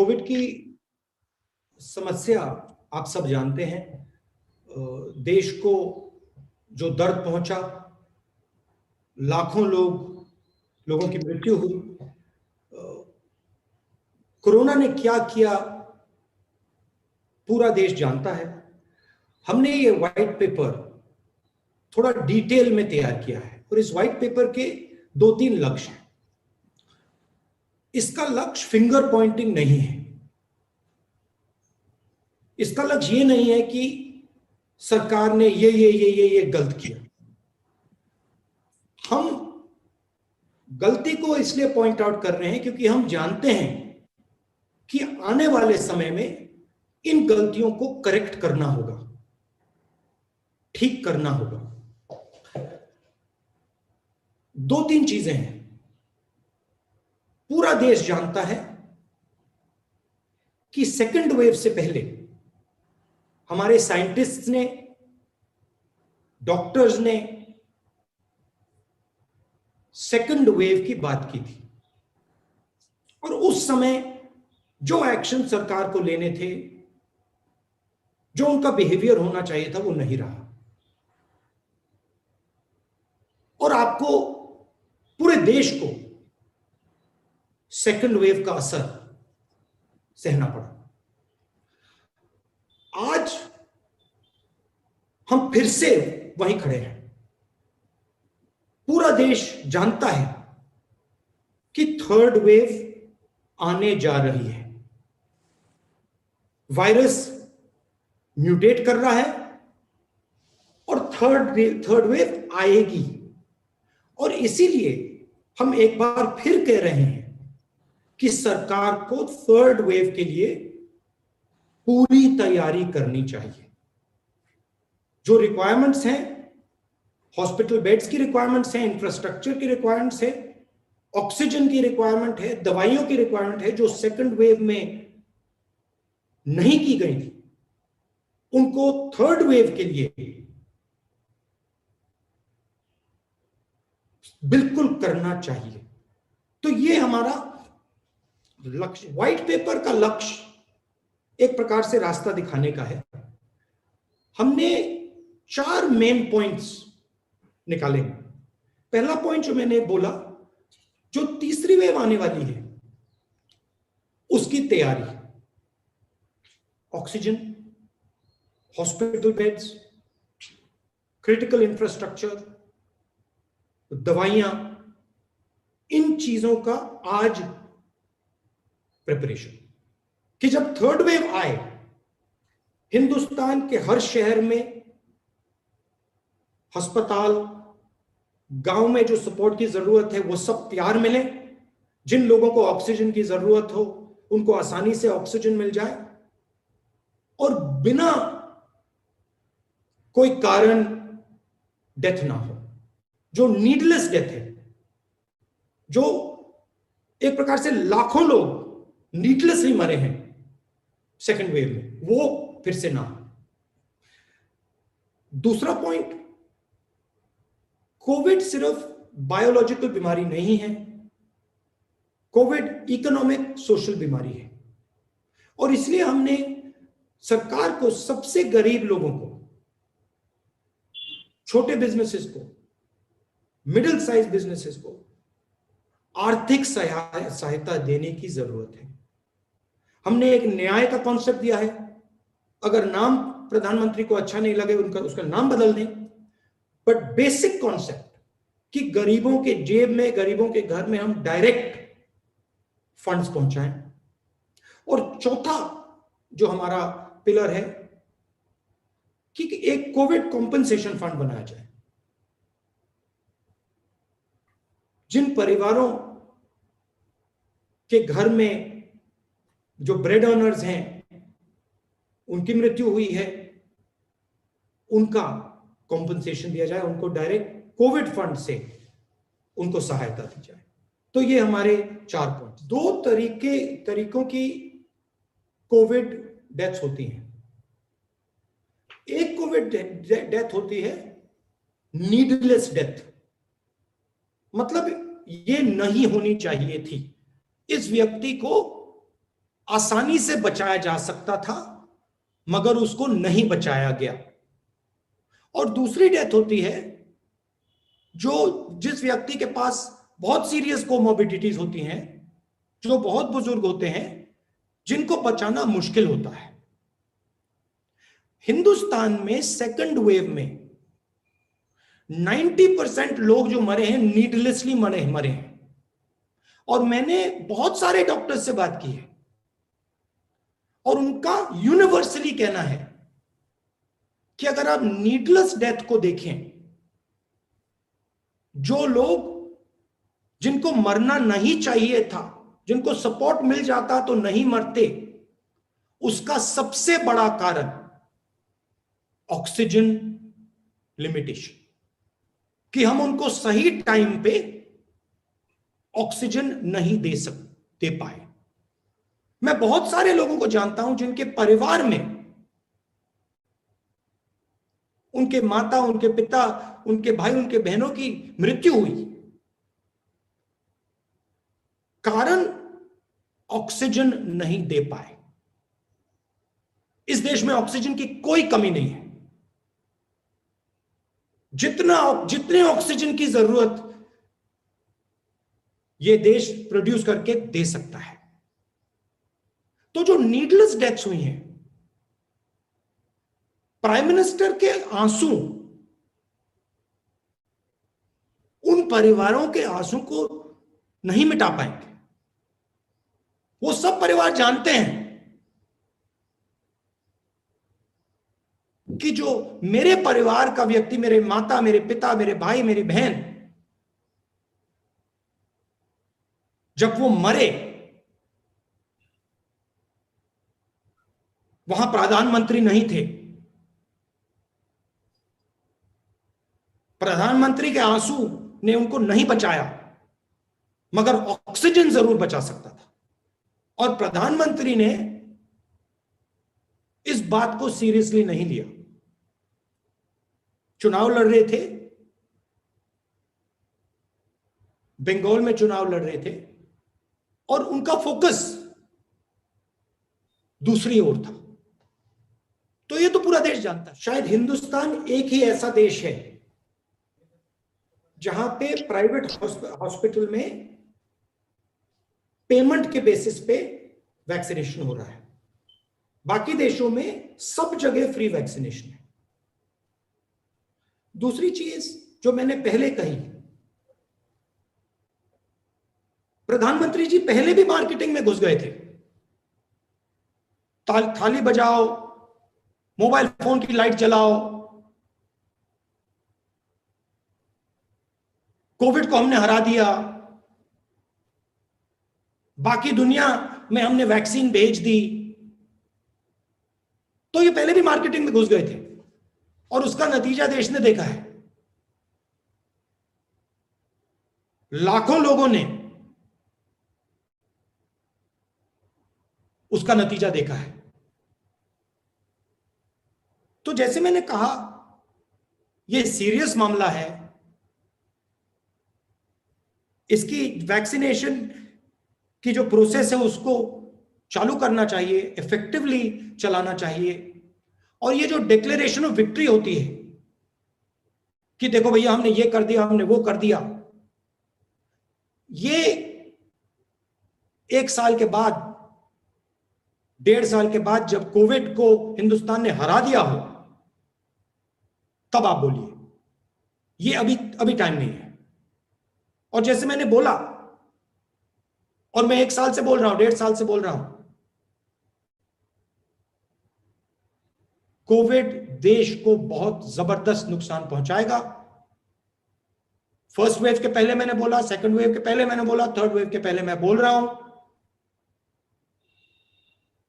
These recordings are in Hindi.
कोविड की समस्या आप सब जानते हैं। देश को जो दर्द पहुंचा, लाखों लोगों की मृत्यु हुई। कोरोना ने क्या किया पूरा देश जानता है। हमने ये व्हाइट पेपर थोड़ा डिटेल में तैयार किया है और इस व्हाइट पेपर के 2-3 लक्ष्य हैं। इसका लक्ष्य फिंगर पॉइंटिंग नहीं है। इसका लक्ष्य ये नहीं है कि सरकार ने ये गलत किया। हम गलती को इसलिए पॉइंट आउट कर रहे हैं क्योंकि हम जानते हैं कि आने वाले समय में इन गलतियों को करेक्ट करना होगा, ठीक करना होगा। 2-3 चीजें हैं। पूरा देश जानता है कि सेकेंड वेव से पहले हमारे साइंटिस्ट्स ने, डॉक्टर्स ने सेकेंड वेव की बात की थी और उस समय जो एक्शन सरकार को लेने थे, जो उनका बिहेवियर होना चाहिए था, वो नहीं रहा। और आपको, पूरे देश को सेकेंड वेव का असर सहना पड़ा। आज हम फिर से वहीं खड़े हैं। पूरा देश जानता है कि थर्ड वेव आने जा रही है। वायरस म्यूटेट कर रहा है और थर्ड वेव आएगी। और इसीलिए हम एक बार फिर कह रहे हैं कि सरकार को थर्ड वेव के लिए पूरी तैयारी करनी चाहिए। जो रिक्वायरमेंट्स हैं, हॉस्पिटल बेड्स की रिक्वायरमेंट्स हैं, इंफ्रास्ट्रक्चर की रिक्वायरमेंट्स है, ऑक्सीजन की रिक्वायरमेंट है, दवाइयों की रिक्वायरमेंट है, जो सेकंड वेव में नहीं की गई थी, उनको थर्ड वेव के लिए बिल्कुल करना चाहिए। तो ये हमारा लक्ष्य, व्हाइट पेपर का लक्ष्य एक प्रकार से रास्ता दिखाने का है। हमने 4 मेन पॉइंट्स निकाले। पहला पॉइंट जो मैंने बोला, जो तीसरी वेव आने वाली है उसकी तैयारी, oxygen, hospital beds, critical infrastructure, दवाइयां, इन चीजों का आज प्रिपरेशन, कि जब थर्ड वेव आए, हिंदुस्तान के हर शहर में अस्पताल, गांव में जो सपोर्ट की जरूरत है वो सब तैयार मिले। जिन लोगों को ऑक्सीजन की जरूरत हो उनको आसानी से ऑक्सीजन मिल जाए और बिना कोई कारण डेथ ना हो। जो नीडलेस डेथ है, जो एक प्रकार से लाखों लोग नीडलेसली मरे हैं सेकेंड वेव में, वो फिर से ना हो। दूसरा पॉइंट, कोविड सिर्फ बायोलॉजिकल बीमारी नहीं है, कोविड इकोनॉमिक सोशल बीमारी है। और इसलिए हमने सरकार को, सबसे गरीब लोगों को, छोटे बिजनेसेस को, मिडिल साइज बिजनेसेस को आर्थिक सहायता देने की जरूरत है। हमने एक न्याय का कॉन्सेप्ट दिया है। अगर नाम प्रधानमंत्री को अच्छा नहीं लगे, उसका नाम बदल दें, बट बेसिक कॉन्सेप्ट कि गरीबों के जेब में, गरीबों के घर में हम डायरेक्ट फंड्स पहुंचाएं। और चौथा जो हमारा पिलर है कि एक कोविड कॉम्पेंसेशन फंड बनाया जाए। जिन परिवारों के घर में जो ब्रेड अर्नर्स हैं, उनकी मृत्यु हुई है, उनका कॉम्पेंसेशन दिया जाए, उनको डायरेक्ट कोविड फंड से उनको सहायता दी जाए। तो ये हमारे 4 पॉइंट। 2 तरीकों की कोविड डेथ्स होती हैं। एक कोविड डेथ होती है नीडलेस डेथ, मतलब ये नहीं होनी चाहिए थी। इस व्यक्ति को आसानी से बचाया जा सकता था, मगर उसको नहीं बचाया गया। और दूसरी डेथ होती है जिस व्यक्ति के पास बहुत सीरियस कोमोर्बिडिटीज होती हैं, जो बहुत बुजुर्ग होते हैं, जिनको बचाना मुश्किल होता है। हिंदुस्तान में सेकंड वेव में 90% लोग जो मरे हैं नीडलेसली मरे हैं। और मैंने बहुत सारे डॉक्टर्स से बात की है और उनका यूनिवर्सली कहना है कि अगर आप नीडलेस डेथ को देखें, जो लोग जिनको मरना नहीं चाहिए था, जिनको सपोर्ट मिल जाता तो नहीं मरते, उसका सबसे बड़ा कारण ऑक्सीजन लिमिटेशन, कि हम उनको सही टाइम पे ऑक्सीजन नहीं दे पाए। मैं बहुत सारे लोगों को जानता हूं जिनके परिवार में उनके माता, उनके पिता, उनके भाई, उनके बहनों की मृत्यु हुई, कारण ऑक्सीजन नहीं दे पाए। इस देश में ऑक्सीजन की कोई कमी नहीं है। जितने ऑक्सीजन की जरूरत यह देश प्रोड्यूस करके दे सकता है। तो जो नीडलेस डेथ्स हुई हैं, प्राइम मिनिस्टर के आंसू उन परिवारों के आंसू को नहीं मिटा पाएंगे। वो सब परिवार जानते हैं कि जो मेरे परिवार का व्यक्ति, मेरे माता, मेरे पिता, मेरे भाई, मेरी बहन, जब वो मरे, वहां प्रधानमंत्री नहीं थे। प्रधानमंत्री के आंसू ने उनको नहीं बचाया, मगर ऑक्सीजन जरूर बचा सकता था। और प्रधानमंत्री ने इस बात को सीरियसली नहीं लिया। चुनाव लड़ रहे थे, बंगाल में चुनाव लड़ रहे थे, और उनका फोकस दूसरी ओर था। तो ये तो पूरा देश जानता है। शायद हिंदुस्तान एक ही ऐसा देश है जहां पे प्राइवेट हॉस्पिटल में पेमेंट के बेसिस पे वैक्सीनेशन हो रहा है। बाकी देशों में सब जगह फ्री वैक्सीनेशन है। दूसरी चीज जो मैंने पहले कही, प्रधानमंत्री जी पहले भी मार्केटिंग में घुस गए थे। थाली बजाओ, मोबाइल फोन की लाइट जलाओ, कोविड को हमने हरा दिया, बाकी दुनिया में हमने वैक्सीन भेज दी। तो ये पहले भी मार्केटिंग में घुस गए थे और उसका नतीजा देश ने देखा है। लाखों लोगों ने उसका नतीजा देखा है। तो जैसे मैंने कहा, यह सीरियस मामला है। इसकी वैक्सीनेशन की जो प्रोसेस है उसको चालू करना चाहिए, इफेक्टिवली चलाना चाहिए। और ये जो डिक्लेरेशन ऑफ विक्ट्री होती है कि देखो भैया हमने ये कर दिया, हमने वो कर दिया, ये 1 साल के बाद, 1.5 साल के बाद जब कोविड को हिंदुस्तान ने हरा दिया हो, तब आप बोलिए। ये अभी टाइम नहीं है। और जैसे मैंने बोला, और मैं 1 साल से बोल रहा हूं, 1.5 साल से बोल रहा हूं, कोविड देश को बहुत जबरदस्त नुकसान पहुंचाएगा। फर्स्ट वेव के पहले मैंने बोला, सेकंड वेव के पहले मैंने बोला, थर्ड वेव के पहले मैं बोल रहा हूं।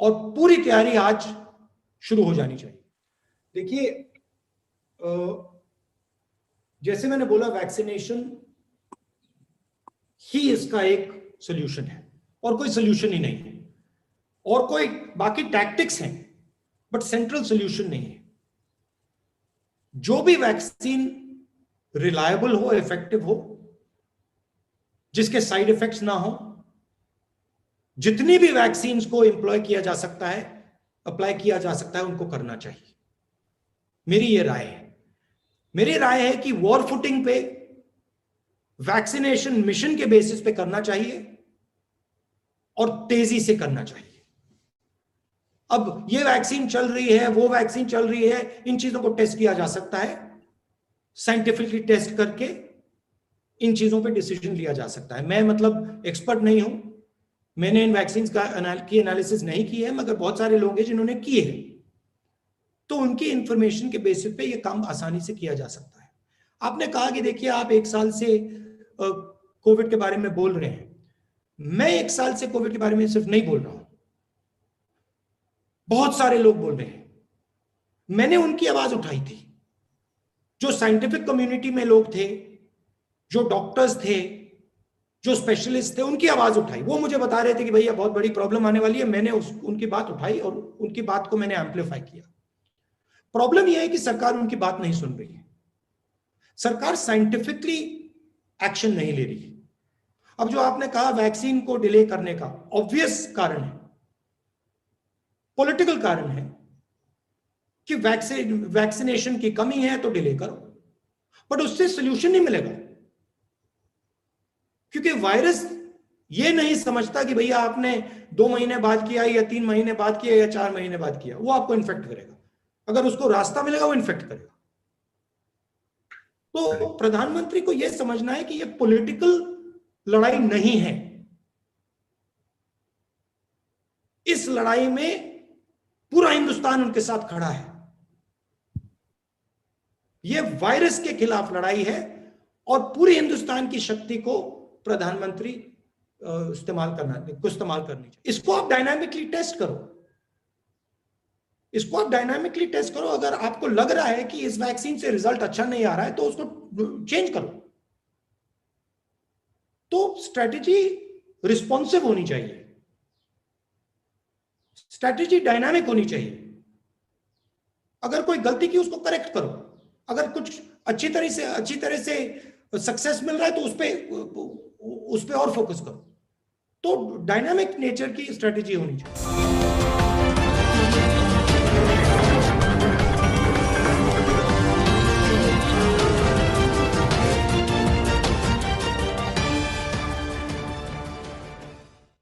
और पूरी तैयारी आज शुरू हो जानी चाहिए। देखिए, जैसे मैंने बोला, वैक्सीनेशन ही इसका एक सॉल्यूशन है, और कोई सॉल्यूशन ही नहीं है। और कोई बाकी टैक्टिक्स हैं, बट सेंट्रल सॉल्यूशन नहीं है। जो भी वैक्सीन रिलायबल हो, इफेक्टिव हो, जिसके साइड इफेक्ट्स ना हो, जितनी भी वैक्सीन को एम्प्लॉय किया जा सकता है, अप्लाई किया जा सकता है, उनको करना चाहिए। मेरी ये राय है। मेरी राय है कि वॉर फुटिंग पे वैक्सीनेशन मिशन के बेसिस पे करना चाहिए और तेजी से करना चाहिए। अब ये वैक्सीन चल रही है, वो वैक्सीन चल रही है, इन चीजों को टेस्ट किया जा सकता है, साइंटिफिकली टेस्ट करके इन चीजों पे डिसीजन लिया जा सकता है। मैं मतलब एक्सपर्ट नहीं हूं, मैंने इन वैक्सीन की एनालिसिस नहीं की है, मगर बहुत सारे लोग हैं जिन्होंने की है, तो उनकी इंफॉर्मेशन के बेसिस पे ये काम आसानी से किया जा सकता है। आपने कहा कि देखिए आप 1 साल से कोविड के बारे में बोल रहे हैं। मैं 1 साल से कोविड के बारे में सिर्फ नहीं बोल रहा हूं, बहुत सारे लोग बोल रहे हैं। मैंने उनकी आवाज उठाई थी, जो साइंटिफिक कम्युनिटी में लोग थे, जो डॉक्टर्स थे, जो स्पेशलिस्ट थे, उनकी आवाज उठाई। वो मुझे बता रहे थे कि भैया बहुत बड़ी प्रॉब्लम आने वाली है। मैंने उनकी बात उठाई और उनकी बात को मैंने एम्पलीफाई किया। प्रॉब्लम यह है कि सरकार उनकी बात नहीं सुन रही है, सरकार साइंटिफिकली एक्शन नहीं ले रही है। अब जो आपने कहा वैक्सीन को डिले करने का, ऑब्वियस कारण है, पॉलिटिकल कारण है कि वैक्सीनेशन की कमी है तो डिले करो, बट उससे सोल्यूशन नहीं मिलेगा। क्योंकि वायरस ये नहीं समझता कि भैया आपने 2 महीने बाद किया या 3 महीने बाद किया या 4 महीने बाद किया, वो आपको इन्फेक्ट करेगा। अगर उसको रास्ता मिलेगा वो इन्फेक्ट करेगा। तो प्रधानमंत्री को यह समझना है कि यह पॉलिटिकल लड़ाई नहीं है। इस लड़ाई में पूरा हिंदुस्तान उनके साथ खड़ा है। यह वायरस के खिलाफ लड़ाई है और पूरे हिंदुस्तान की शक्ति को प्रधानमंत्री इस्तेमाल करनी चाहिए। इसको आप डायनामिकली टेस्ट करो, इसको आप डायनामिकली टेस्ट करो। अगर आपको लग रहा है कि इस वैक्सीन से रिजल्ट अच्छा नहीं आ रहा है तो उसको चेंज करो। तो स्ट्रेटेजी रिस्पॉन्सिव होनी चाहिए, स्ट्रेटेजी डायनामिक होनी चाहिए। अगर कोई गलती की उसको करेक्ट करो, अगर कुछ अच्छी तरह से सक्सेस मिल रहा है तो उस पे और फोकस करो। तो डायनामिक नेचर की स्ट्रेटेजी होनी चाहिए।